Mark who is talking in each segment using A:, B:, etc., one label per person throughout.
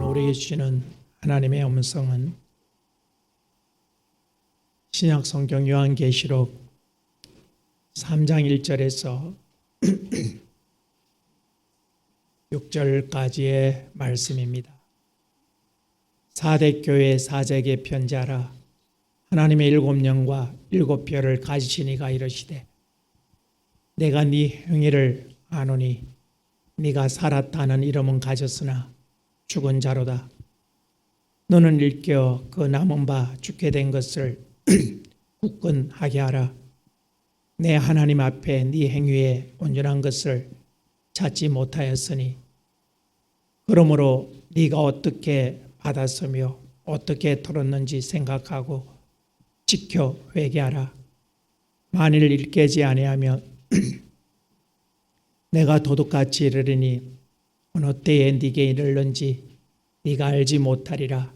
A: 우리에게 주시는 하나님의 음성은 신약 성경 요한계시록 3장 1절에서 6절까지의 말씀입니다. 4대 교회 사제에게 편지하라. 하나님의 7영과 7별을 가지신 이가 이르시되 내가 네 행위를 아노니 네가 살았다는 이름은 가졌으나 죽은 자로다. 너는 일깨어 그 남은 바 죽게 된 것을 굳건하게 하라. 내 하나님 앞에 네 행위에 온전한 것을 찾지 못하였으니 그러므로 네가 어떻게 받았으며 어떻게 들었는지 생각하고 지켜 회개하라. 만일 일깨지 아니하면 내가 도둑같이 이르리니 어느 때에 네게 이르는지 네가 알지 못하리라.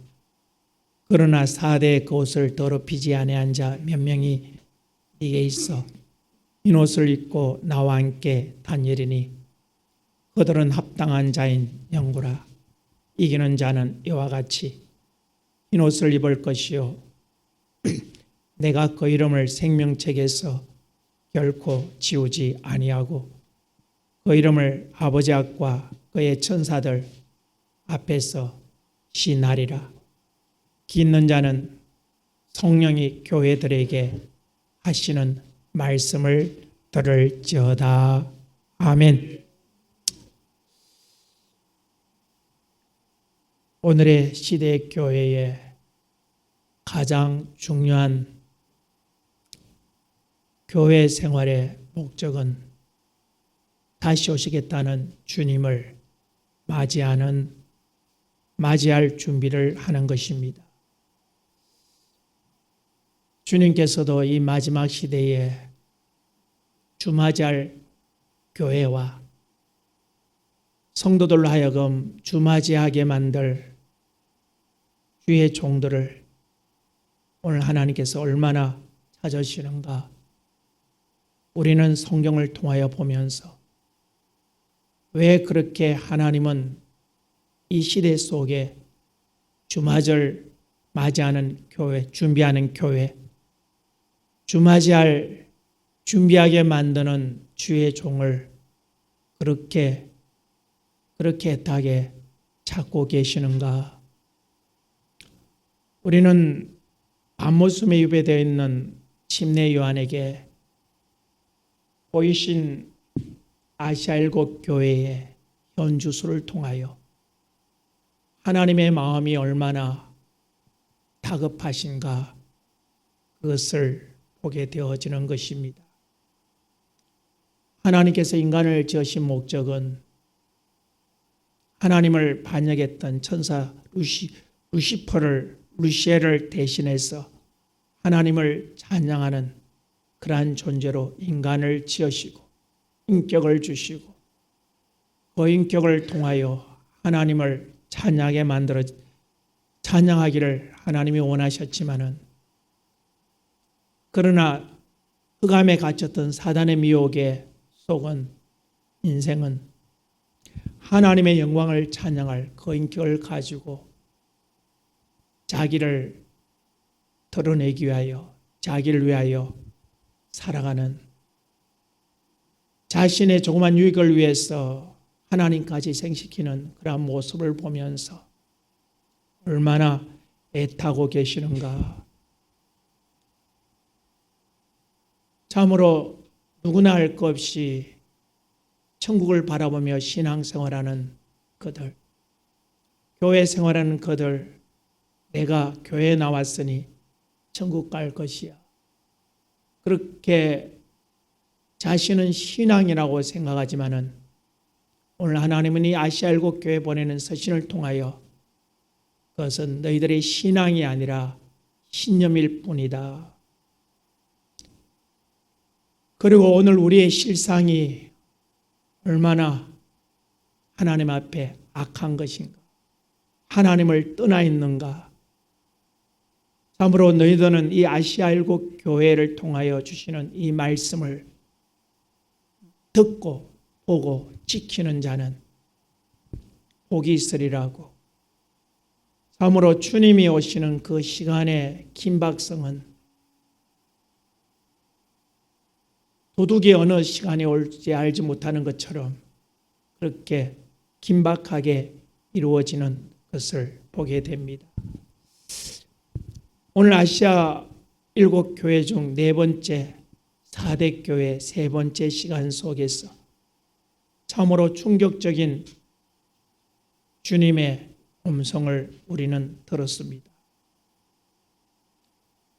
A: 그러나 4대 그 옷을 더럽히지 아니한 자 몇 명이 네게 있어 흰 옷을 입고 나와 함께 다니리니 그들은 합당한 자인 영구라. 이기는 자는 이와 같이 흰 옷을 입을 것이요 내가 그 이름을 생명책에서 결코 지우지 아니하고 그 이름을 아버지 앞과 그의 천사들 앞에서 시나리라. 기 있는 자는 성령이 교회들에게 하시는 말씀을 들을지어다. 아멘. 오늘의 시대 교회의 가장 중요한 교회 생활의 목적은 다시 오시겠다는 주님을 맞이할 준비를 하는 것입니다. 주님께서도 이 마지막 시대에 주맞이할 교회와 성도들로 하여금 주맞이하게 만들 주의 종들을 오늘 하나님께서 얼마나 찾으시는가 우리는 성경을 통하여 보면서 왜 그렇게 하나님은 이 시대 속에 주맞을 맞이하는 교회, 준비하는 교회, 주맞이할 준비하게 만드는 주의 종을 그렇게 애타게 찾고 계시는가? 우리는 밤모습에 유배되어 있는 침례 요한에게 보이신 아시아 7교회의 현주소를 통하여 하나님의 마음이 얼마나 다급하신가 그것을 보게 되어지는 것입니다. 하나님께서 인간을 지으신 목적은 하나님을 반역했던 천사 루시엘을 대신해서 하나님을 찬양하는 그러한 존재로 인간을 지으시고 인격을 주시고 그 인격을 통하여 하나님을 찬양하기를 하나님이 원하셨지만은 그러나 흑암에 갇혔던 사단의 미혹에 속은 인생은 하나님의 영광을 찬양할 그 인격을 가지고 자기를 드러내기 위하여 자기를 위하여 살아가는 자신의 조그만 유익을 위해서 하나님까지 생시키는 그런 모습을 보면서 얼마나 애타고 계시는가. 참으로 누구나 할 것 없이 천국을 바라보며 신앙생활하는 그들, 교회 생활하는 그들, 내가 교회에 나왔으니 천국 갈 것이야. 그렇게 자신은 신앙이라고 생각하지만은 오늘 하나님은 이 아시아 7교회 보내는 서신을 통하여 그것은 너희들의 신앙이 아니라 신념일 뿐이다. 그리고 오늘 우리의 실상이 얼마나 하나님 앞에 악한 것인가, 하나님을 떠나 있는가. 참으로 너희들은 이 아시아 7교회를 통하여 주시는 이 말씀을 듣고 보고 지키는 자는 복이 있으리라고 참으로 주님이 오시는 그 시간의 긴박성은 도둑이 어느 시간에 올지 알지 못하는 것처럼 그렇게 긴박하게 이루어지는 것을 보게 됩니다. 오늘 아시아 7교회 중 4번째 4대 교회 3번째 시간 속에서 참으로 충격적인 주님의 음성을 우리는 들었습니다.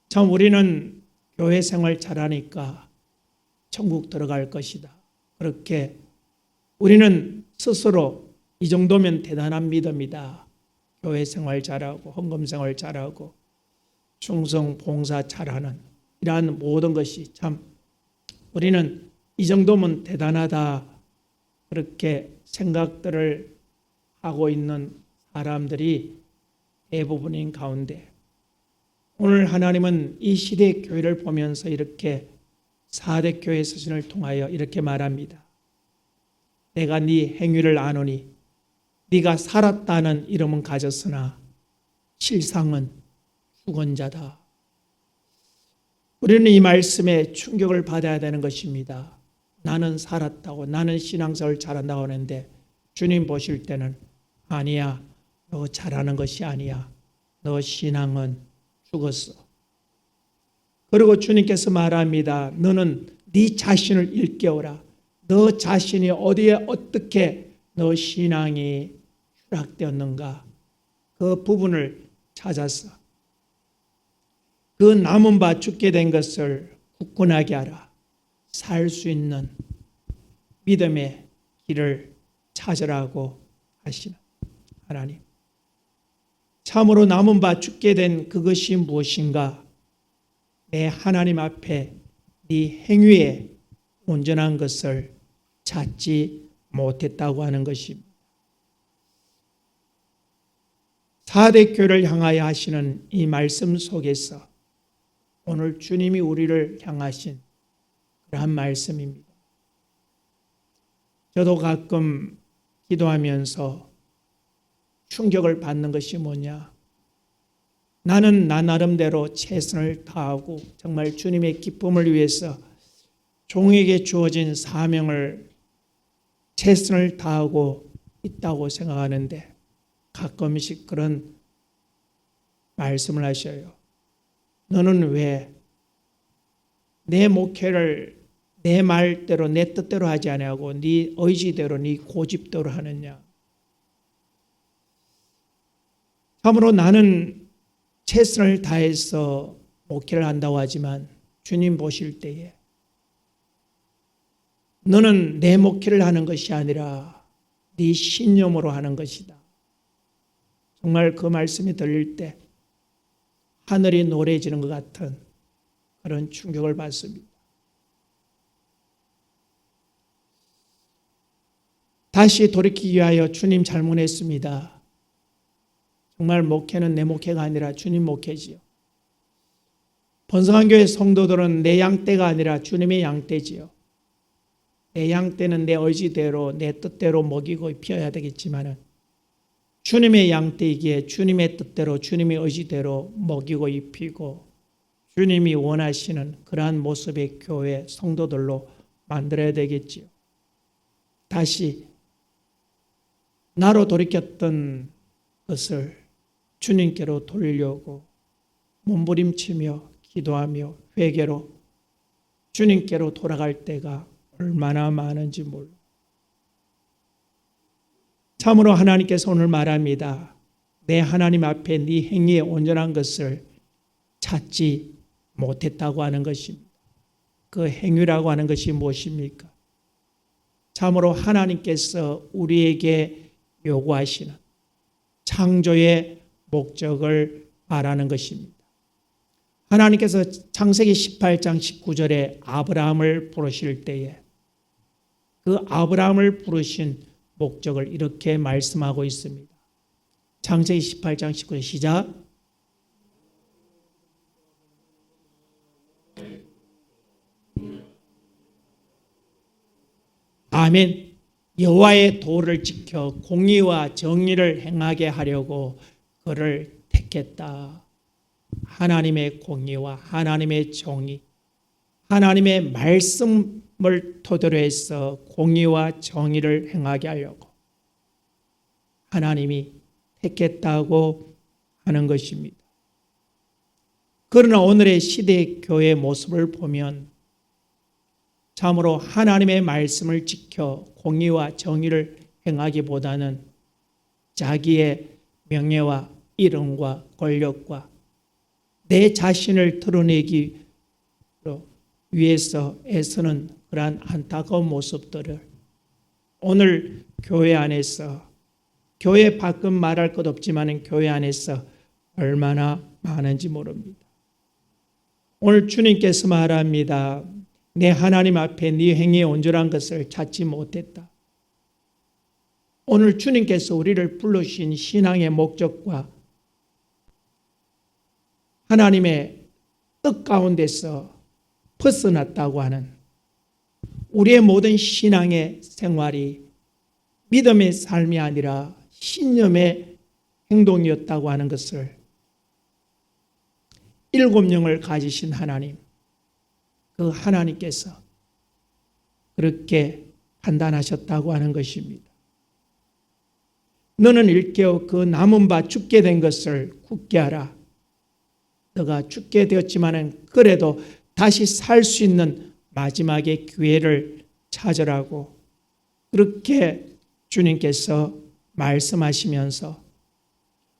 A: 참 우리는 교회 생활 잘하니까 천국 들어갈 것이다. 그렇게 우리는 스스로 이 정도면 대단한 믿음이다. 교회 생활 잘하고 헌금 생활 잘하고 충성 봉사 잘하는 이러한 모든 것이 참 우리는 이 정도면 대단하다. 그렇게 생각들을 하고 있는 사람들이 대부분인 가운데 오늘 하나님은 이 시대의 교회를 보면서 이렇게 4대 교회 서신을 통하여 이렇게 말합니다. 내가 네 행위를 아노니 네가 살았다는 이름은 가졌으나 실상은 죽은 자다. 우리는 이 말씀에 충격을 받아야 되는 것입니다. 나는 살았다고, 나는 신앙생활 잘한다고 하는데 주님 보실 때는 아니야, 너 잘하는 것이 아니야. 너 신앙은 죽었어. 그리고 주님께서 말합니다. 너는 네 자신을 일깨워라. 너 자신이 어디에 어떻게 너 신앙이 추락되었는가 그 부분을 찾아서 그 남은 바 죽게 된 것을 굳건하게 하라. 살 수 있는 믿음의 길을 찾으라고 하시는 하나님. 참으로 남은 바 죽게 된 그것이 무엇인가? 내 하나님 앞에 네 행위에 온전한 것을 찾지 못했다고 하는 것입니다. 4대 교회를 향하여 하시는 이 말씀 속에서 오늘 주님이 우리를 향하신 그러한 말씀입니다. 저도 가끔 기도하면서 충격을 받는 것이 뭐냐? 나는 나 나름대로 최선을 다하고 정말 주님의 기쁨을 위해서 종에게 주어진 사명을 최선을 다하고 있다고 생각하는데 가끔씩 그런 말씀을 하셔요. 너는 왜 내 목회를 내 말대로 내 뜻대로 하지 아니하고 네 의지대로 네 고집대로 하느냐? 참으로 나는 최선을 다해서 목회를 한다고 하지만 주님 보실 때에 너는 내 목회를 하는 것이 아니라 네 신념으로 하는 것이다. 정말 그 말씀이 들릴 때 하늘이 노래지는 것 같은 그런 충격을 받습니다. 다시 돌이키기 위하여 주님 잘못했습니다. 정말 목회는 내 목회가 아니라 주님 목회지요. 번성한 교회 성도들은 내 양떼가 아니라 주님의 양떼지요. 내 양떼는 내 의지대로 내 뜻대로 먹이고 입혀야 되겠지만 주님의 양떼이기에 주님의 뜻대로 주님의 의지대로 먹이고 입히고 주님이 원하시는 그러한 모습의 교회 성도들로 만들어야 되겠지요. 다시 나로 돌이켰던 것을 주님께로 돌리려고 몸부림치며 기도하며 회개로 주님께로 돌아갈 때가 얼마나 많은지 몰라. 참으로 하나님께서 오늘 말합니다. 내 하나님 앞에 네 행위에 온전한 것을 찾지 못했다고 하는 것입니다. 그 행위라고 하는 것이 무엇입니까? 참으로 하나님께서 우리에게 요구하시는 창조의 목적을 말하는 것입니다. 하나님께서 창세기 18장 19절에 아브라함을 부르실 때에 그 아브라함을 부르신 목적을 이렇게 말씀하고 있습니다. 창세기 18장 19절 시작. 아멘. 여호와의 도를 지켜 공의와 정의를 행하게 하려고 그를 택했다. 하나님의 공의와 하나님의 정의, 하나님의 말씀을 토대로 해서 공의와 정의를 행하게 하려고 하나님이 택했다고 하는 것입니다. 그러나 오늘의 시대의 교회의 모습을 보면 참으로 하나님의 말씀을 지켜 공의와 정의를 행하기보다는 자기의 명예와 이름과 권력과 내 자신을 드러내기 위해서 애쓰는 그러한 안타까운 모습들을 오늘 교회 안에서, 교회 밖은 말할 것 없지만 교회 안에서 얼마나 많은지 모릅니다. 오늘 주님께서 말합니다. 내 하나님 앞에 네 행위의 온전한 것을 찾지 못했다. 오늘 주님께서 우리를 불러주신 신앙의 목적과 하나님의 뜻 가운데서 벗어났다고 하는 우리의 모든 신앙의 생활이 믿음의 삶이 아니라 신념의 행동이었다고 하는 것을 일곱 영을 가지신 하나님, 그 하나님께서 그렇게 판단하셨다고 하는 것입니다. 너는 일깨어 그 남은 바 죽게 된 것을 굳게 하라. 너가 죽게 되었지만 그래도 다시 살 수 있는 마지막의 기회를 찾으라고 그렇게 주님께서 말씀하시면서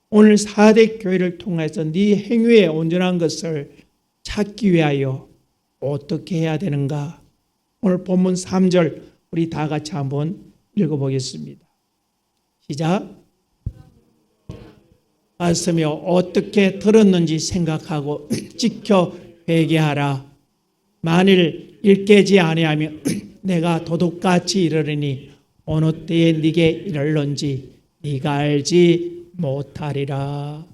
A: 오늘 4대 교회를 통해서 네 행위의 온전한 것을 찾기 위하여 어떻게 해야 되는가? 오늘 본문 3절 우리 다 같이 한번 읽어보겠습니다. 시작. 말씀이 어떻게 들었는지 생각하고 지켜 회개하라. 만일 일깨지 아니하면 내가 도둑같이 이르리니 어느 때에 네게 이르는지 네가 알지 못하리라.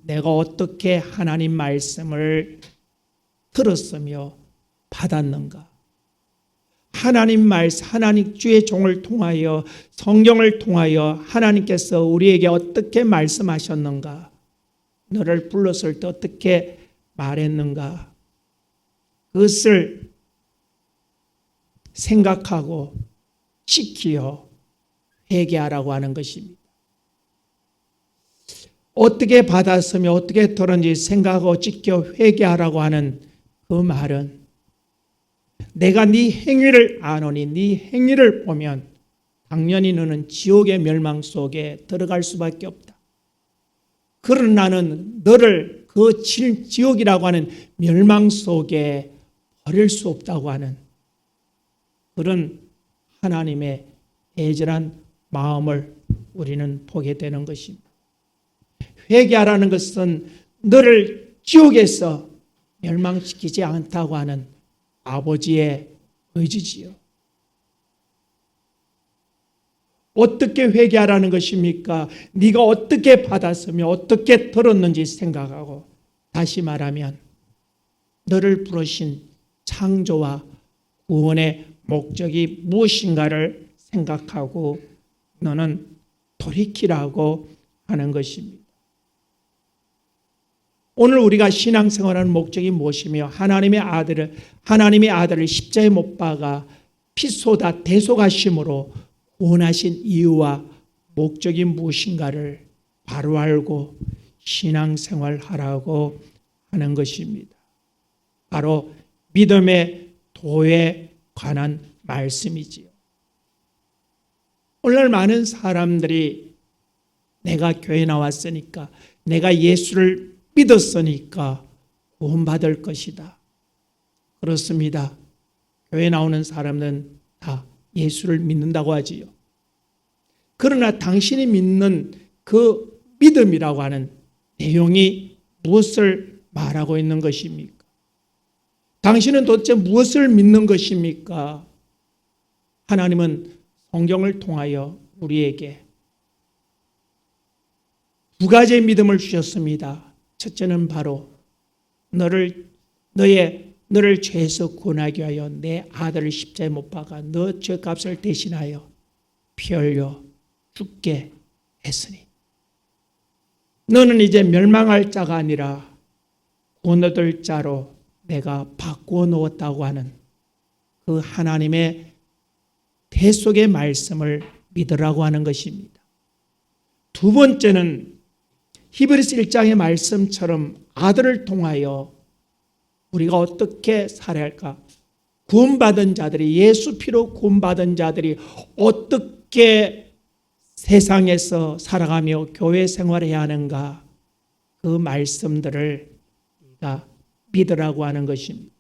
A: 내가 어떻게 하나님 말씀을 들었으며 받았는가? 하나님 말씀, 하나님 주의 종을 통하여 성경을 통하여 하나님께서 우리에게 어떻게 말씀하셨는가? 너를 불렀을 때 어떻게 말했는가? 그것을 생각하고 지키어 회개하라고 하는 것입니다. 어떻게 받았으며 어떻게 들었는지 생각하고 지켜 회개하라고 하는 그 말은 내가 네 행위를 아노니 네 행위를 보면 당연히 너는 지옥의 멸망 속에 들어갈 수밖에 없다. 그러나 나는 너를 그 지옥이라고 하는 멸망 속에 버릴 수 없다고 하는 그런 하나님의 애절한 마음을 우리는 보게 되는 것입니다. 회개하라는 것은 너를 지옥에서 멸망시키지 않다고 하는 아버지의 의지지요. 어떻게 회개하라는 것입니까? 네가 어떻게 받았으며 어떻게 들었는지 생각하고 다시 말하면 너를 부르신 창조와 구원의 목적이 무엇인가를 생각하고 너는 돌이키라고 하는 것입니다. 오늘 우리가 신앙생활하는 목적이 무엇이며 하나님의 아들을 십자가에 못 박아 피 쏟아 대속하심으로 구원하신 이유와 목적이 무엇인가를 바로 알고 신앙생활하라고 하는 것입니다. 바로 믿음의 도에 관한 말씀이지요. 오늘 많은 사람들이 내가 교회 나왔으니까 내가 예수를 믿었으니까 구원받을 것이다. 그렇습니다. 교회 나오는 사람은 다 예수를 믿는다고 하지요. 그러나 당신이 믿는 그 믿음이라고 하는 내용이 무엇을 말하고 있는 것입니까? 당신은 도대체 무엇을 믿는 것입니까? 하나님은 성경을 통하여 우리에게 두 가지의 믿음을 주셨습니다. 첫째는 바로 너를 죄에서 구원하기 위하여 내 아들을 십자가에 못 박아 너 죄값을 대신하여 피 흘려 죽게 했으니 너는 이제 멸망할 자가 아니라 구원 얻을 자로 내가 바꾸어 놓았다고 하는 그 하나님의 대속의 말씀을 믿으라고 하는 것입니다. 두 번째는 히브리서 1장의 말씀처럼 아들을 통하여 우리가 어떻게 살아야 할까? 구원받은 자들이, 예수 피로 구원받은 자들이 어떻게 세상에서 살아가며 교회 생활해야 하는가? 그 말씀들을 우리가 믿으라고 하는 것입니다.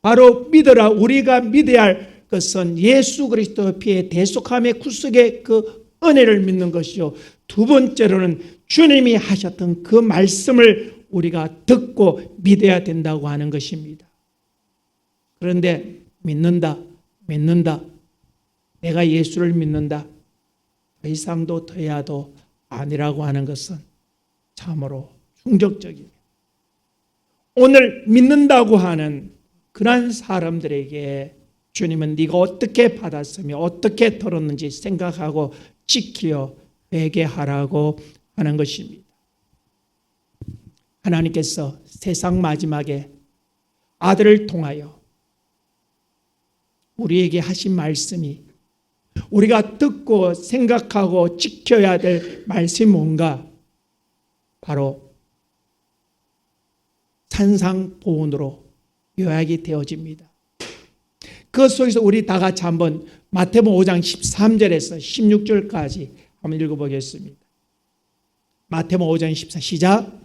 A: 바로 믿으라, 우리가 믿어야 할 것은 예수 그리스도의 피의 대속함의 구속의 그 은혜를 믿는 것이요, 두 번째로는 주님이 하셨던 그 말씀을 우리가 듣고 믿어야 된다고 하는 것입니다. 그런데 믿는다, 내가 예수를 믿는다, 더 이상도 더야도 아니라고 하는 것은 참으로 충격적입니다. 오늘 믿는다고 하는 그런 사람들에게 주님은 네가 어떻게 받았으며 어떻게 들었는지 생각하고 지키어 회개하라고 하는 것입니다. 하나님께서 세상 마지막에 아들을 통하여 우리에게 하신 말씀이, 우리가 듣고 생각하고 지켜야 될 말씀이 뭔가? 바로 산상보훈으로 요약이 되어집니다. 그 속에서 우리 다 같이 한번 마태복음 5장 13절에서 16절까지 한번 읽어보겠습니다. 마태복음 5장 14, 시작.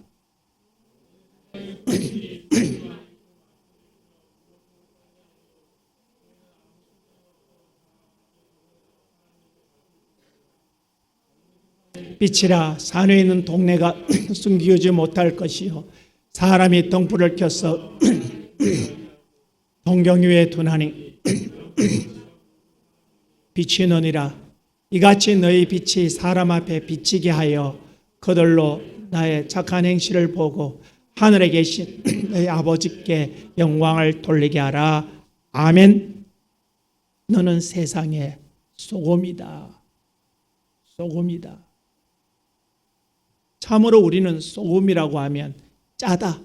A: 빛이라 산에 있는 동네가 숨기지 못할 것이요, 사람이 등불을 켜서 동경 위에 두나니 빛이 너니라. 이같이 너희 빛이 사람 앞에 비치게 하여 그들로 나의 착한 행실을 보고 하늘에 계신 너희 아버지께 영광을 돌리게 하라. 아멘. 너는 세상의 소금이다. 소금이다. 참으로 우리는 소금이라고 하면 짜다,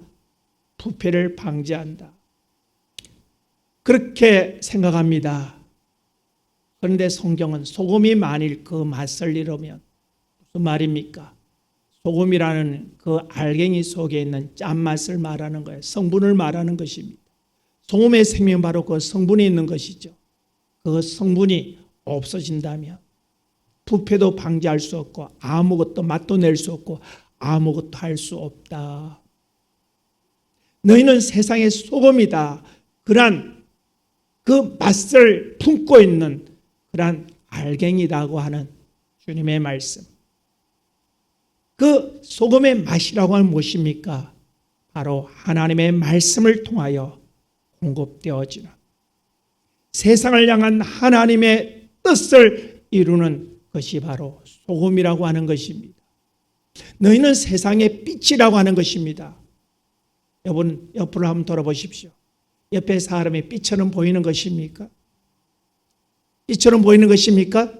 A: 부패를 방지한다, 그렇게 생각합니다. 그런데 성경은 소금이 만일 그 맛을 잃으면 무슨 말입니까? 소금이라는 그 알갱이 속에 있는 짠맛을 말하는 거예요. 성분을 말하는 것입니다. 소금의 생명은 바로 그 성분이 있는 것이죠. 그 성분이 없어진다면 부패도 방지할 수 없고 아무것도 맛도 낼 수 없고 아무것도 할 수 없다. 너희는 세상의 소금이다. 그러한 그 맛을 품고 있는 그러한 알갱이라고 하는 주님의 말씀. 그 소금의 맛이라고 하는 무엇입니까? 바로 하나님의 말씀을 통하여 공급되어지는, 세상을 향한 하나님의 뜻을 이루는 것이 바로 소금이라고 하는 것입니다. 너희는 세상의 빛이라고 하는 것입니다. 여러분 옆으로 한번 돌아보십시오. 옆에 사람의 빛처럼 보이는 것입니까? 빛처럼 보이는 것입니까?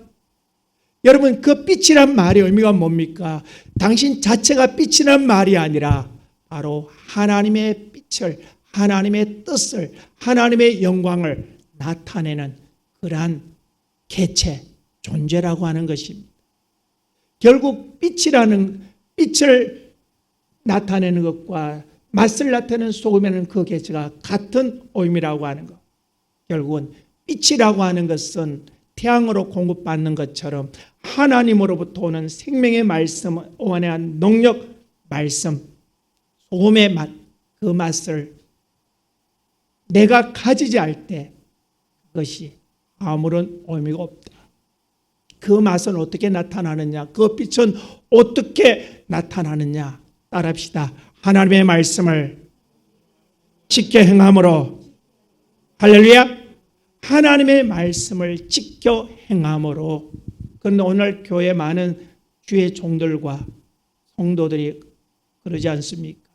A: 여러분, 그 빛이란 말의 의미가 뭡니까? 당신 자체가 빛이란 말이 아니라 바로 하나님의 빛을, 하나님의 뜻을, 하나님의 영광을 나타내는 그러한 개체, 존재라고 하는 것입니다. 결국 빛을 나타내는 것과 맛을 나타내는 소금에는 그 개체가 같은 의미라고 하는 것. 결국은 빛이라고 하는 것은 태양으로 공급받는 것처럼 하나님으로부터 오는 생명의 말씀, 원한 능력 말씀, 소금의 맛, 그 맛을 내가 가지지 할 때 그것이 아무런 의미가 없다. 그 맛은 어떻게 나타나느냐? 그 빛은 어떻게 나타나느냐? 따라합시다. 하나님의 말씀을 지켜 행함으로, 할렐루야, 하나님의 말씀을 지켜 행함으로. 그런데 오늘 교회 많은 주의 종들과 성도들이 그러지 않습니까?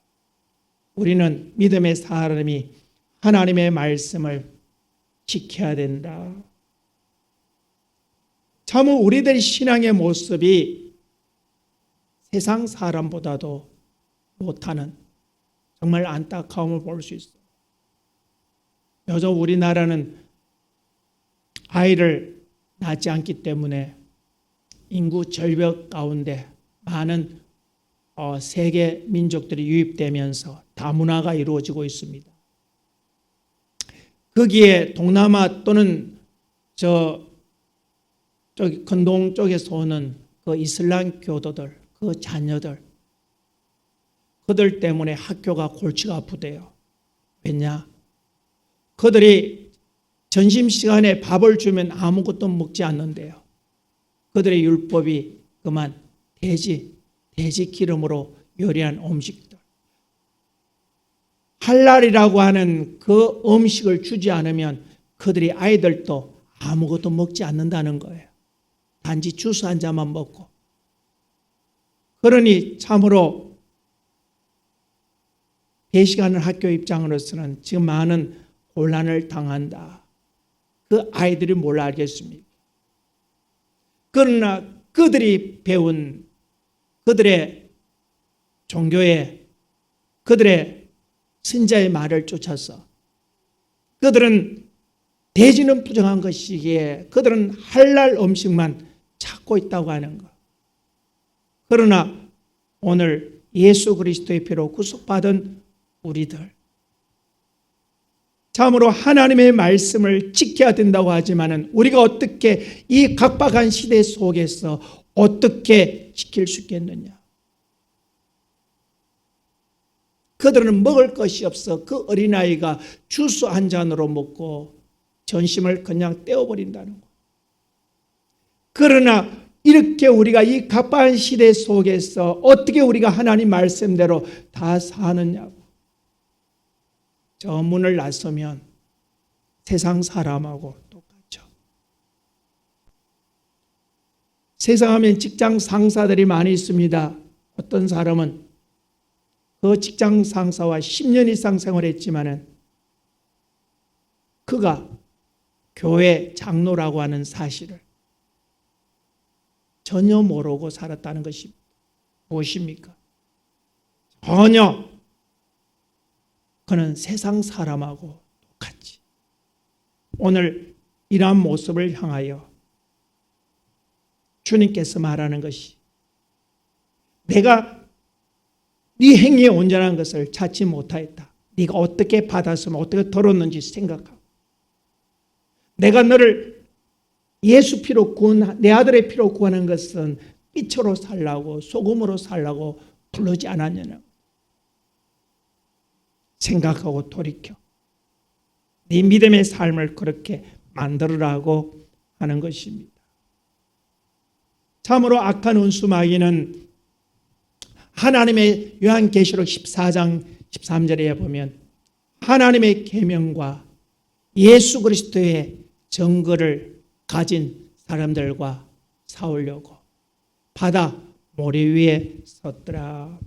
A: 우리는 믿음의 사람이 하나님의 말씀을 지켜야 된다. 참 우리들 신앙의 모습이 세상 사람보다도 못하는 정말 안타까움을 볼 수 있어요. 요즘 우리나라는 아이를 낳지 않기 때문에 인구 절벽 가운데 많은 세계 민족들이 유입되면서 다문화가 이루어지고 있습니다. 거기에 동남아 또는 저기 건동 쪽에서 오는 그 이슬람 교도들, 그 자녀들, 그들 때문에 학교가 골치가 아프대요. 왜냐? 그들이 점심시간에 밥을 주면 아무것도 먹지 않는데요. 그들의 율법이 그만 돼지 기름으로 요리한 음식들. 할랄이라고 하는 그 음식을 주지 않으면 그들이 아이들도 아무것도 먹지 않는다는 거예요. 단지 주스 한 잔만 먹고. 그러니 참으로 배식하는 학교 입장으로서는 지금 많은 곤란을 당한다. 그 아이들이 뭘 알겠습니까? 그러나 그들이 배운 그들의 종교의 그들의 신자의 말을 쫓아서 그들은 돼지는 부정한 것이기에 그들은 할랄 음식만 찾고 있다고 하는 것. 그러나 오늘 예수 그리스도의 피로 구속받은 우리들, 참으로 하나님의 말씀을 지켜야 된다고 하지만은 우리가 어떻게 이 각박한 시대 속에서 어떻게 지킬 수 있겠느냐? 그들은 먹을 것이 없어 그 어린아이가 주스 한 잔으로 먹고 전심을 그냥 떼어버린다는 것. 그러나 이렇게 우리가 이 각박한 시대 속에서 어떻게 우리가 하나님 말씀대로 다 사느냐고. 저 문을 나서면 세상 사람하고 똑같죠. 세상 하면 직장 상사들이 많이 있습니다. 어떤 사람은 그 직장 상사와 10년 이상 생활했지만은 그가 교회 장로라고 하는 사실을 전혀 모르고 살았다는 것이 무엇입니까? 전혀 그는 세상 사람하고 똑같이 오늘 이러한 모습을 향하여 주님께서 말하는 것이 내가 네 행위에 온전한 것을 찾지 못하였다. 네가 어떻게 받았으면 어떻게 들었는지 생각하고 내가 너를 예수 피로 구원, 내 아들의 피로 구하는 것은 빛으로 살라고 소금으로 살라고 부르지 않았느냐. 생각하고 돌이켜 네 믿음의 삶을 그렇게 만들으라고 하는 것입니다. 참으로 악한 원수마귀는 하나님의 요한계시록 14장 13절에 보면 하나님의 계명과 예수 그리스도의 증거를 가진 사람들과 싸우려고 바다 모래 위에 섰더라.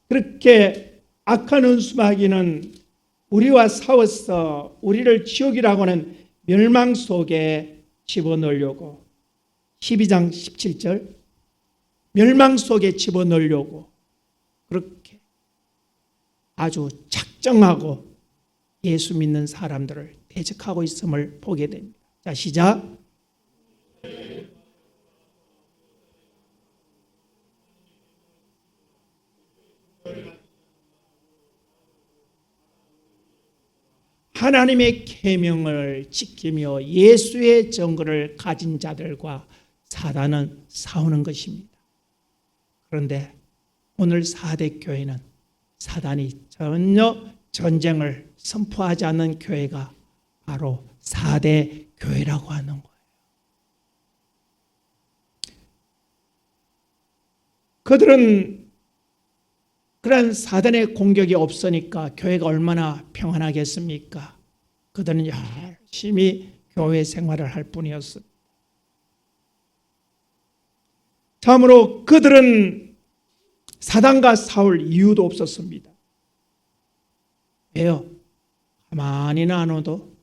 A: 그렇게 악한 원수마귀는 우리와 싸워서 우리를 지옥이라고 하는 멸망 속에 집어넣으려고 12장 17절 멸망 속에 집어넣으려고 그렇게 아주 작정하고 예수 믿는 사람들을 대적하고 있음을 보게 됩니다. 자, 시작. 하나님의 계명을 지키며 예수의 증거를 가진 자들과 사단은 싸우는 것입니다. 그런데 오늘 4대 교회는 사단이 전혀 전쟁을 선포하지 않는 교회가 바로 4대 교회라고 하는 거예요. 그들은 그런 사단의 공격이 없으니까 교회가 얼마나 평안하겠습니까? 그들은 열심히 교회 생활을 할 뿐이었습니다. 참으로 그들은 사단과 싸울 이유도 없었습니다. 왜요? 가만히 놔둬도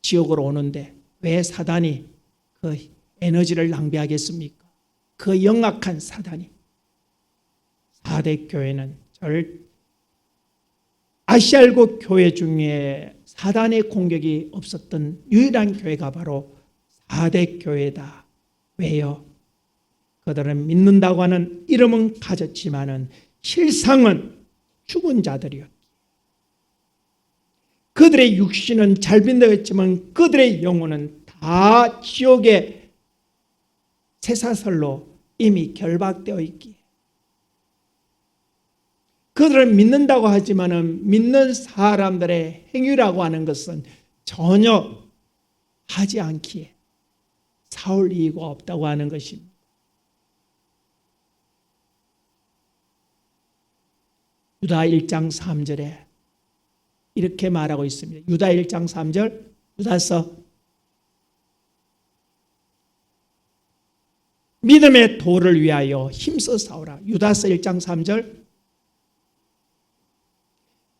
A: 지옥으로 오는데 왜 사단이 그 에너지를 낭비하겠습니까? 그 영악한 사단이 4대 교회는 아시알고 교회 중에 사단의 공격이 없었던 유일한 교회가 바로 4대 교회다. 왜요? 그들은 믿는다고 하는 이름은 가졌지만은 실상은 죽은 자들이었기. 그들의 육신은 잘 빈다했지만 그들의 영혼은 다 지옥의 쇠사슬로 이미 결박되어 있기에 그들은 믿는다고 하지만은 믿는 사람들의 행위라고 하는 것은 전혀 하지 않기에 사올 이유가 없다고 하는 것입니다. 유다 1장 3절에 이렇게 말하고 있습니다. 유다 1장 3절, 유다서 믿음의 도를 위하여 힘써 싸우라. 유다서 1장 3절,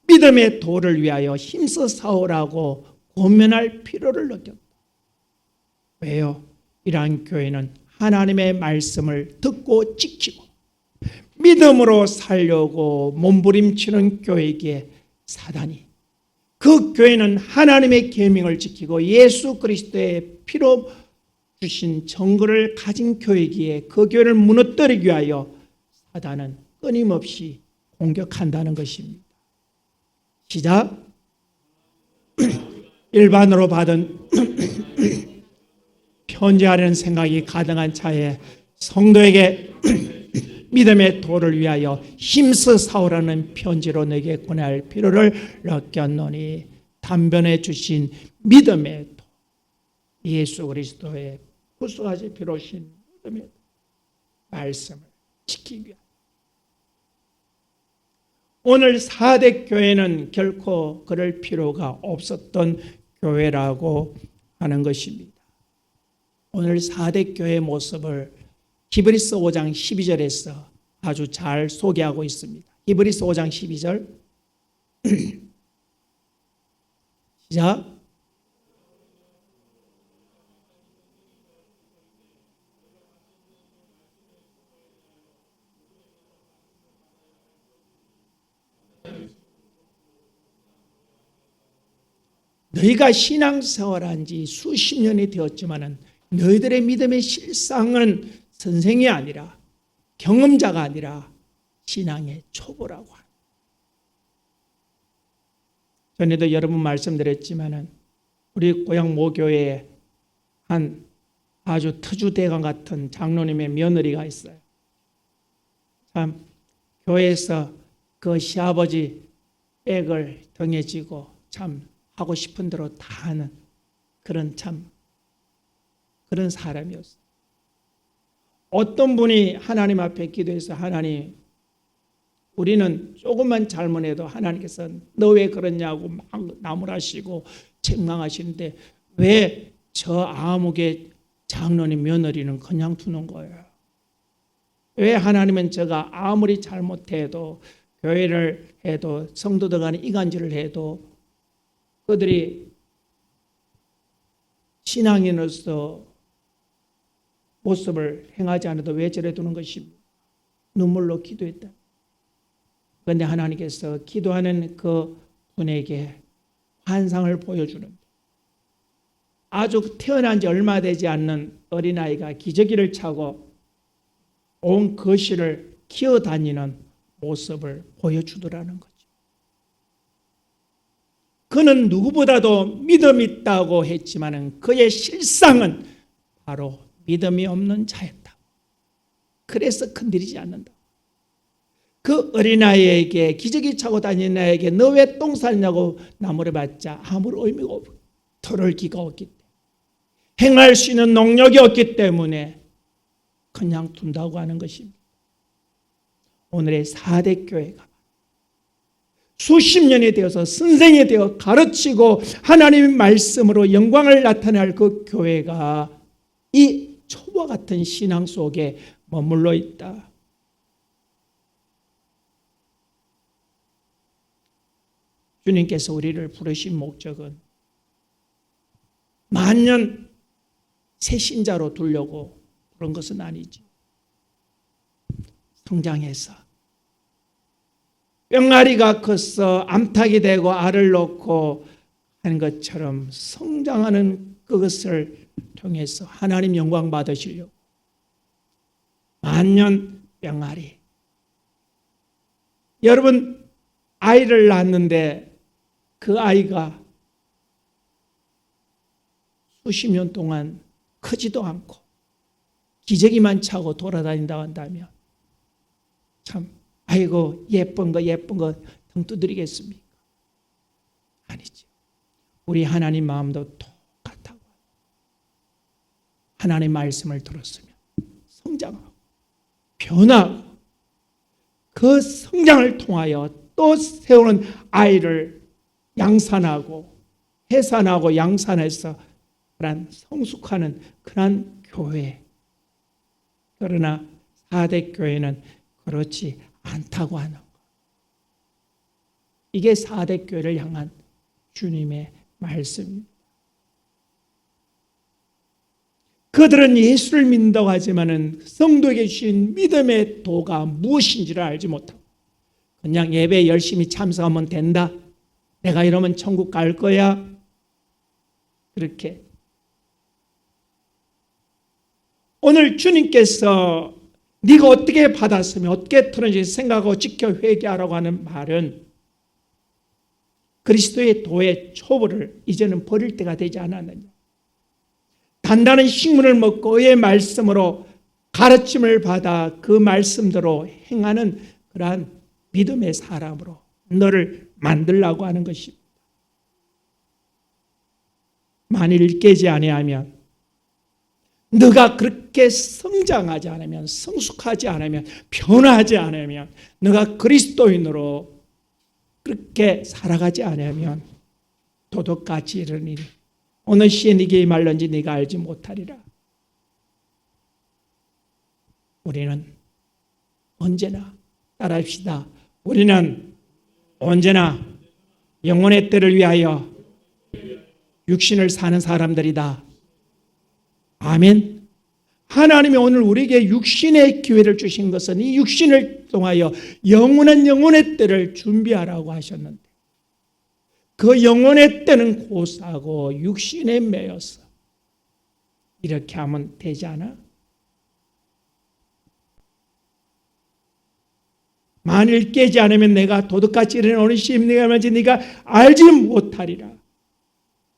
A: 믿음의 도를 위하여 힘써 싸우라고 고면할 필요를 느꼈다. 왜요? 이러한 교회는 하나님의 말씀을 듣고 지키고 믿음으로 살려고 몸부림치는 교회이기에 사단이, 그 교회는 하나님의 계명을 지키고 예수 그리스도의 피로 주신 정글을 가진 교회이기에 그 교회를 무너뜨리기 위하여 사단은 끊임없이 공격한다는 것입니다. 시작. 일반으로 받은 편지하려는 생각이 가득한 차에 성도에게 믿음의 도를 위하여 힘써 싸우라는 편지로 내게 권할 필요를 느꼈노니 단변해 주신 믿음의 도, 예수 그리스도의 구속하실 필요신 믿음의 말씀을 지키기 위하여 오늘 4대 교회는 결코 그럴 필요가 없었던 교회라고 하는 것입니다. 오늘 4대 교회의 모습을 히브리서 5장 12절에서 아주 잘 소개하고 있습니다. 히브리서 5장 12절 시작. 너희가 신앙생활한 지 수십 년이 되었지만은 너희들의 믿음의 실상은 선생이 아니라 경험자가 아니라 신앙의 초보라고 합니다. 전에도 여러 번 말씀드렸지만은 우리 고향 모교회에 한 아주 터주대감 같은 장로님의 며느리가 있어요. 참 교회에서 그 시아버지 백을 등에 지고 참 하고 싶은 대로 다 하는 그런 그런 사람이었어요. 어떤 분이 하나님 앞에 기도해서 하나님, 우리는 조금만 잘못해도 하나님께서 너 왜 그러냐고 막 나무라시고 책망하시는데 왜 저 아무개 장로님 며느리는 그냥 두는 거예요? 왜 하나님은 제가 아무리 잘못해도 교회를 해도 성도들 간에 이간질을 해도 그들이 신앙인으로서 모습을 행하지 않아도 왜 저래 두는 것입니까? 눈물로 기도했다. 그런데 하나님께서 기도하는 그 분에게 환상을 보여주는, 아주 태어난 지 얼마 되지 않는 어린아이가 기저귀를 차고 온 거실을 기어다니는 모습을 보여주더라는 거죠. 그는 누구보다도 믿음이 있다고 했지만 그의 실상은 바로 믿음이 없는 자였다. 그래서 건드리지 않는다. 그 어린아이에게, 기저귀 차고 다니는 아이에게 너 왜 똥 쌌냐고 나무래봤자 아무런 의미가 없고 털을 기가 없기 때문에, 행할 수 있는 능력이 없기 때문에 그냥 둔다고 하는 것입니다. 오늘의 4대 교회가 수십 년이 되어서 선생이 되어 가르치고 하나님의 말씀으로 영광을 나타낼 그 교회가 이 초보 같은 신앙 속에 머물러 있다. 주님께서 우리를 부르신 목적은 만년 새 신자로 두려고 그런 것은 아니지. 성장해서 병아리가 커서 암탉이 되고 알을 놓고 하는 것처럼 성장하는 그것을 통해서 하나님 영광 받으시려고 만년 병아리. 여러분 아이를 낳았는데 그 아이가 수십 년 동안 크지도 않고 기저귀만 차고 돌아다닌다고 한다면 참 아이고 예쁜 거 등 두드리겠습니까? 아니죠. 우리 하나님 마음도 똑같다고. 하나님의 말씀을 들었으면 성장하고 변화하고 그 성장을 통하여 또 세우는 아이를 양산하고 해산하고 양산해서 그런 성숙하는 그런 교회. 그러나 4대 교회는 그렇지 않다고 하는 것. 이게 4대 교회를 향한 주님의 말씀입니다. 그들은 예수를 믿는다고 하지만은 성도에게 주신 믿음의 도가 무엇인지를 알지 못하고 그냥 예배에 열심히 참석하면 된다. 내가 이러면 천국 갈 거야. 그렇게 오늘 주님께서 네가 어떻게 받았으면 어떻게 들었는지 생각하고 지켜 회개하라고 하는 말은 그리스도의 도의 초보를 이제는 버릴 때가 되지 않았느냐. 단단한 식물을 먹고 의의 말씀으로 가르침을 받아 그 말씀대로 행하는 그러한 믿음의 사람으로 너를 만들라고 하는 것입니다. 만일 깨지 아니하면 너가 그렇게 성장하지 않으면 성숙하지 않으면 변화하지 않으면 너가 그리스도인으로 그렇게 살아가지 않으면 도둑같이 이르니 어느 시에 네게 말른지 네가 알지 못하리라. 우리는 언제나 따라합시다. 우리는 언제나 영혼의 때를 위하여 육신을 사는 사람들이다. 아멘. 하나님이 오늘 우리에게 육신의 기회를 주신 것은 이 육신을 통하여 영원의 때를 준비하라고 하셨는데 그 영혼의 때는 고사하고 육신에 매여서 이렇게 하면 되지 않아? 만일 깨지 않으면 내가 도둑같이 이르는 어느 시에 네가 말지 네가 알지 못하리라.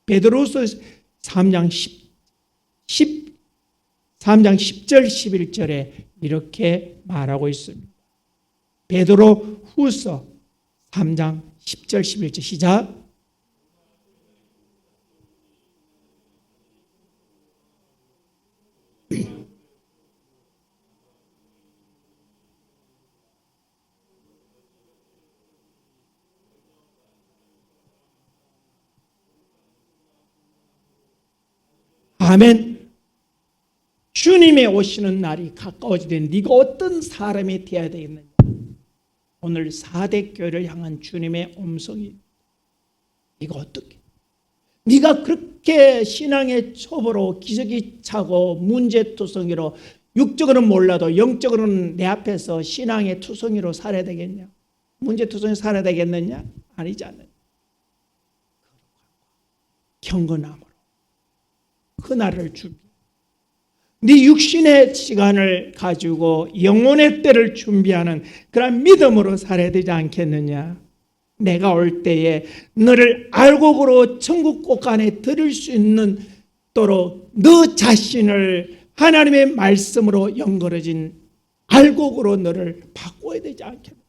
A: 베드로서 3장 10절 11절에 이렇게 말하고 있습니다. 베드로 후서 3장 10절 11절 시작. 아멘. 주님의 오시는 날이 가까워지되 네가 어떤 사람이 되어야 되겠느냐. 오늘 4대 교회를 향한 주님의 음성이 네가 어떻게 네가 그렇게 신앙의 초보로 기저귀 차고 문제투성이로 육적으로는 몰라도 영적으로는 내 앞에서 신앙의 투성이로 살아야 되겠냐. 문제투성이 살아야 되겠느냐. 아니지 않느냐. 경건함으로 그날을 준비. 네 육신의 시간을 가지고 영혼의 때를 준비하는 그런 믿음으로 살아야 되지 않겠느냐. 내가 올 때에 너를 알곡으로 천국 곳간에 들을 수 있는 도로 너 자신을 하나님의 말씀으로 연결해진 알곡으로 너를 바꿔야 되지 않겠느냐.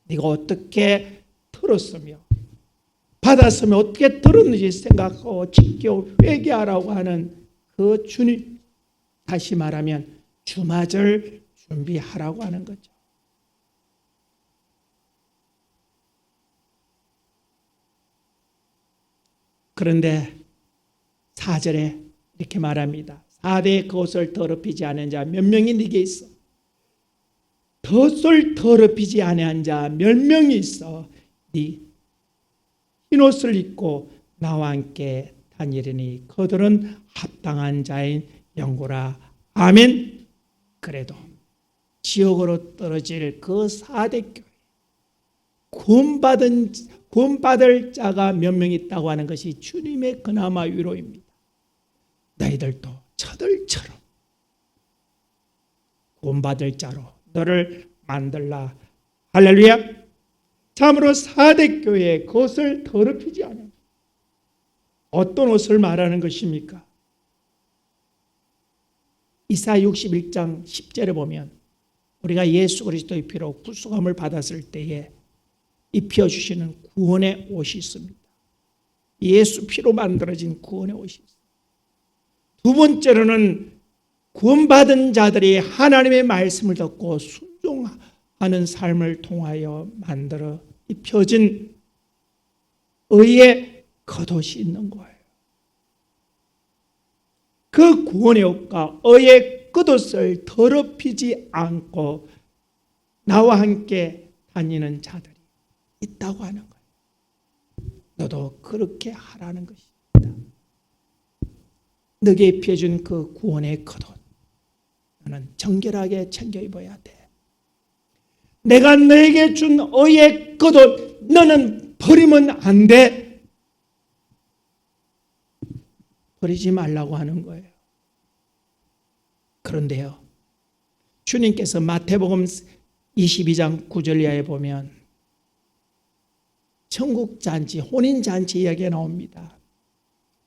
A: 네가 어떻게 들었으며 받았으면 어떻게 들었는지 생각하고 지켜 회개하라고 하는 그 주님, 다시 말하면 주마절 준비하라고 하는 거죠. 그런데 4절에 이렇게 말합니다. 4대 그것을 더럽히지 않은 자 몇 명이 네게 있어. 덫을 더럽히지 아니한 자 몇 명이 있어. 네 흰옷을 입고 나와 함께 다니리니 그들은 합당한 자인 영고라. 아멘. 그래도 지옥으로 떨어질 그 4대 교회 구원받을 자가 몇 명 있다고 하는 것이 주님의 그나마 위로입니다. 너희들도 저들처럼 구원받을 자로 너를 만들라. 할렐루야. 참으로 4대 교회 그것을 더럽히지 않아요. 어떤 옷을 말하는 것입니까? 이사야 61장 10절에 보면 우리가 예수 그리스도의 피로 구속함을 받았을 때에 입혀주시는 구원의 옷이 있습니다. 예수 피로 만들어진 구원의 옷이 있습니다. 두 번째로는 구원받은 자들이 하나님의 말씀을 듣고 순종하는 삶을 통하여 만들어 입혀진 의의 겉옷이 있는 거예요. 그 구원의 옷과 의의 겉옷을 더럽히지 않고 나와 함께 다니는 자들이 있다고 하는 거예요. 너도 그렇게 하라는 것입니다. 너에게 입혀준 그 구원의 겉옷 너는 정결하게 챙겨 입어야 돼. 내가 너에게 준 의의 겉옷 너는 버리면 안 돼. 버리지 말라고 하는 거예요. 그런데요, 주님께서 마태복음 22장 9절 이하에 보면 천국잔치, 혼인잔치 이야기가 나옵니다.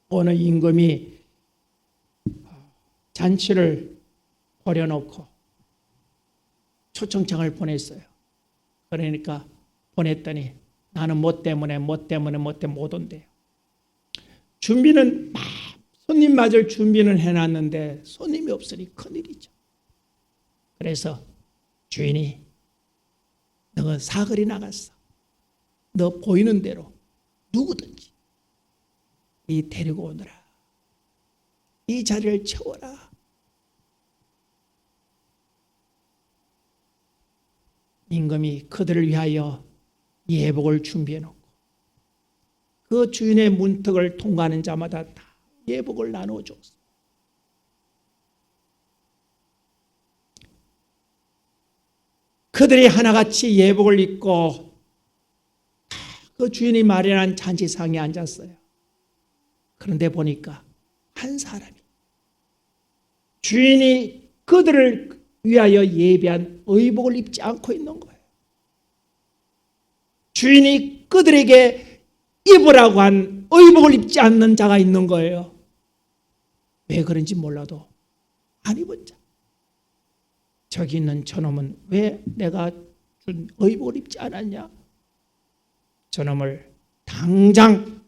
A: 어느 임금이 잔치를 벌여놓고 초청장을 보냈어요. 그러니까 보냈더니 나는 뭐 때문에 못 온대요. 준비는 막 손님 맞을 준비는 해놨는데 손님이 없으니 큰일이죠. 그래서 주인이 너가 사거리 나갔어. 너 보이는 대로 누구든지 이 데리고 오너라. 이 자리를 채워라. 임금이 그들을 위하여 예복을 준비해놓고 그 주인의 문턱을 통과하는 자마다 다 예복을 나눠줬어. 그들이 하나같이 예복을 입고 그 주인이 마련한 잔치상에 앉았어요. 그런데 보니까 한 사람이 주인이 그들을 위하여 예비한 의복을 입지 않고 있는 거예요. 주인이 그들에게 입으라고 한 의복을 입지 않는 자가 있는 거예요. 왜 그런지 몰라도 안 입은 자. 저기 있는 저놈은 왜 내가 준 의복을 입지 않았냐? 저놈을 당장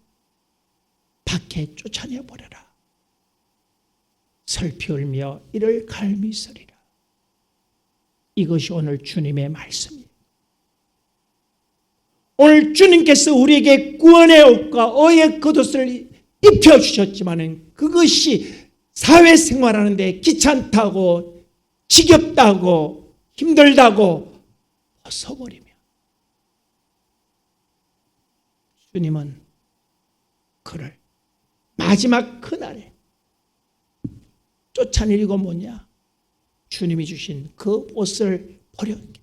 A: 밖에 쫓아내버려라. 슬피 울며 이를 갈미서리라. 이것이 오늘 주님의 말씀입니다. 오늘 주님께서 우리에게 구원의 옷과 의의 겉옷을 입혀주셨지만 그것이 사회생활하는 데 귀찮다고 지겹다고 힘들다고 벗어버리면 주님은 그를 마지막 그날에 쫓아내리고 뭐냐? 주님이 주신 그 옷을 버렸기 때문에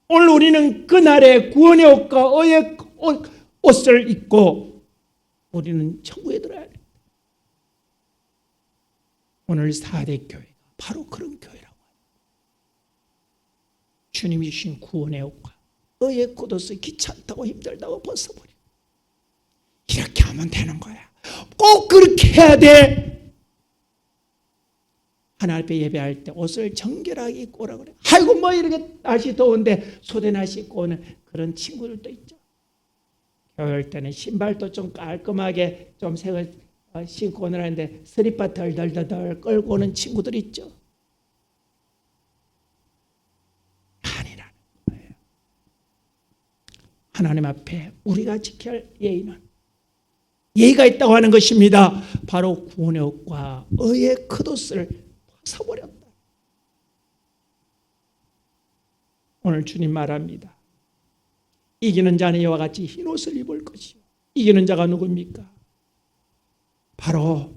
A: 오늘 우리는 그날에 구원의 옷과 의의 옷을 입고 우리는 천국에 들어야 합니다. 오늘 4대 교회가 바로 그런 교회라고 합니다. 주님이 주신 구원의 옷과 의의 겉옷을 귀찮다고 힘들다고 벗어버리고 이렇게 하면 되는 거야. 꼭 그렇게 해야 돼. 하나님 앞에 예배할 때 옷을 정결하게 입고 오라 그래. 아이고 뭐 이렇게 날씨 더운데 소대나시 입고 오는 그런 친구들도 있죠. 교회 올 때는 신발도 좀 깔끔하게 좀 색을 신고 오느라는데 스리퍼 덜덜덜 끌고 오는 친구들 있죠. 아니라는 거예요. 하나님 앞에 우리가 지켜야 할 예의는 예의가 있다고 하는 것입니다. 바로 구원의 옷과 의의 겉옷을 벗어버렸다. 오늘 주님 말합니다. 이기는 자는 이와 같이 흰 옷을 입을 것이요. 이기는 자가 누굽니까? 바로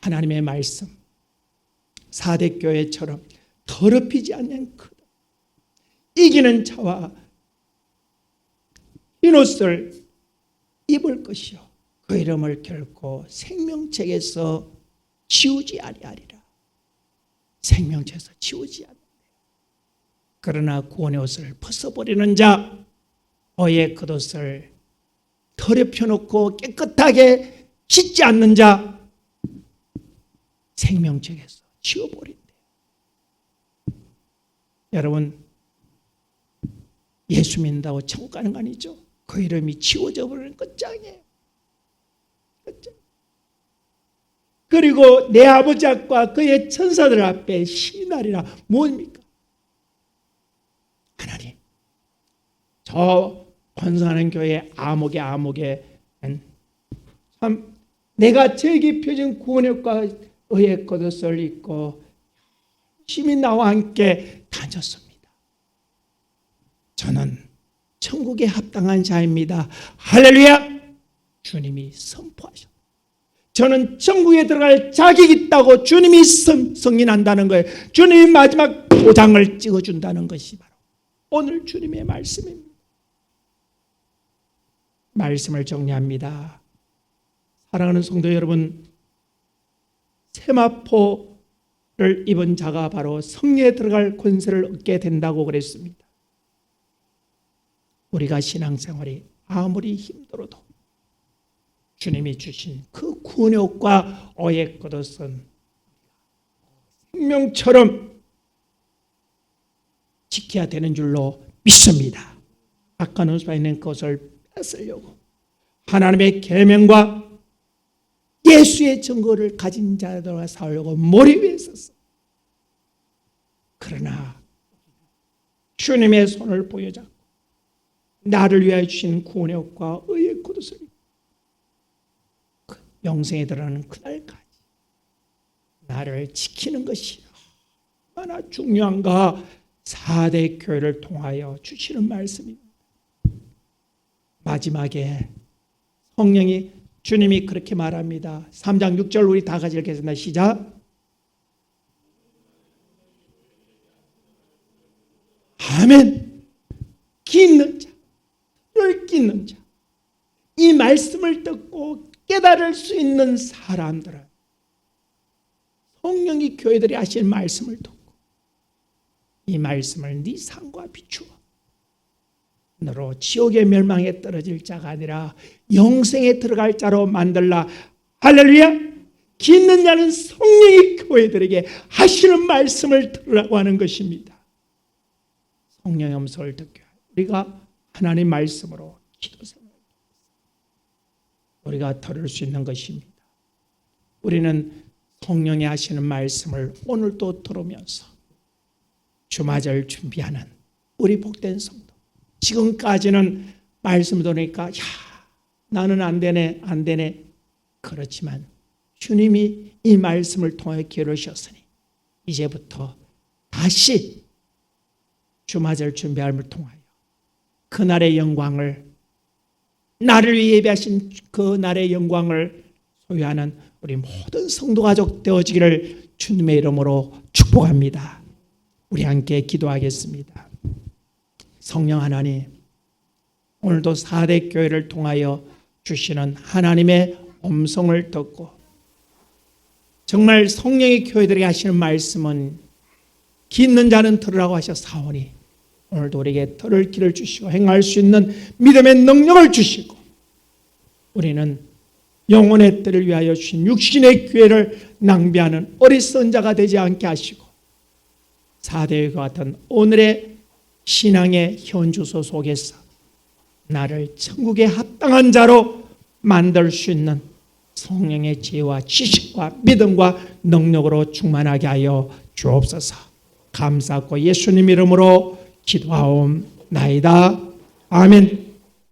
A: 하나님의 말씀 4대 교회처럼 더럽히지 않는 그 이기는 자와 흰 옷을 입을 것이요 그 이름을 결코 생명책에서 지우지 아니하리라. 생명책에서 지우지 않는다. 그러나 구원의 옷을 벗어버리는 자, 어의 겉옷을 더럽혀놓고 깨끗하게 씻지 않는 자, 생명책에서 지워버린대요. 여러분, 예수 믿는다고 천국 가는 거 아니죠? 그 이름이 지워져 버리는 끝장이에요. 끝장. 그리고 내 아버지 앞과 그의 천사들 앞에 시인하리라. 뭡니까? 하나님, 저 권사하는 교회 암흑의 참 내가 제일 깊어진 구원과 의의 겉옷을 입고 열심히 나와 함께 다녔습니다. 저는 천국에 합당한 자입니다. 할렐루야! 주님이 선포하셨다. 저는 천국에 들어갈 자격이 있다고 주님이 승인한다는 거예요. 주님이 마지막 도장을 찍어준다는 것이 바로 오늘 주님의 말씀입니다. 말씀을 정리합니다. 사랑하는 성도 여러분, 세마포를 입은 자가 바로 성령에 들어갈 권세를 얻게 된다고 그랬습니다. 우리가 신앙생활이 아무리 힘들어도 주님이 주신 그 구원의 옷과 어의 겉옷은 생명처럼 지켜야 되는 줄로 믿습니다. 아까 논술에 있는 것을 뺏으려고 하나님의 계명과 예수의 증거를 가진 자들과 싸우려고 머리 위에 섰어. 그러나 주님의 손을 보여잡고 나를 위하여 주신 구원의 옷과 의의 겉옷을 영생에 들어가는 그날까지 나를 지키는 것이 얼마나 중요한가 4대 교회를 통하여 주시는 말씀입니다. 마지막에 성령이 주님이 그렇게 말합니다. 3장 6절 우리 다 같이 읽겠습니다. 시작. 아멘. 끼는 자, 를 끼는 자, 이 말씀을 듣고 깨달을 수 있는 사람들은 성령이 교회들이 하신 말씀을 듣고 이 말씀을 네 삶과 비추어 너로 지옥의 멸망에 떨어질 자가 아니라 영생에 들어갈 자로 만들라. 할렐루야. 믿는 자는 성령이 교회들에게 하시는 말씀을 들으라고 하는 것입니다. 성령의 음성을 듣게 우리가 하나님 말씀으로 기도생활 우리가 들을 수 있는 것입니다. 우리는 성령이 하시는 말씀을 오늘도 들으면서 주맞을 준비하는 우리 복된 성도, 지금까지는 말씀 들으니까 나는 안 되네 그렇지만 주님이 이 말씀을 통해 기르셨으니 이제부터 다시 주맞을 준비함을 통하여 그날의 영광을, 나를 위해 예배하신 그 날의 영광을 소유하는 우리 모든 성도 가족 되어지기를 주님의 이름으로 축복합니다. 우리 함께 기도하겠습니다. 성령 하나님, 오늘도 4대 교회를 통하여 주시는 하나님의 음성을 듣고 정말 성령의 교회들에게 하시는 말씀은 듣는 자는 들으라고 하셨사오니 오늘도 우리에게 들을 길을 주시고 행할 수 있는 믿음의 능력을 주시고 우리는 영혼의 때를 위하여 주신 육신의 기회를 낭비하는 어리석은 자가 되지 않게 하시고 4대와 같은 오늘의 신앙의 현주소 속에서 나를 천국에 합당한 자로 만들 수 있는 성령의 지혜와 지식과 믿음과 능력으로 충만하게 하여 주옵소서. 감사하고 예수님 이름으로 기도하옵나이다. 아멘.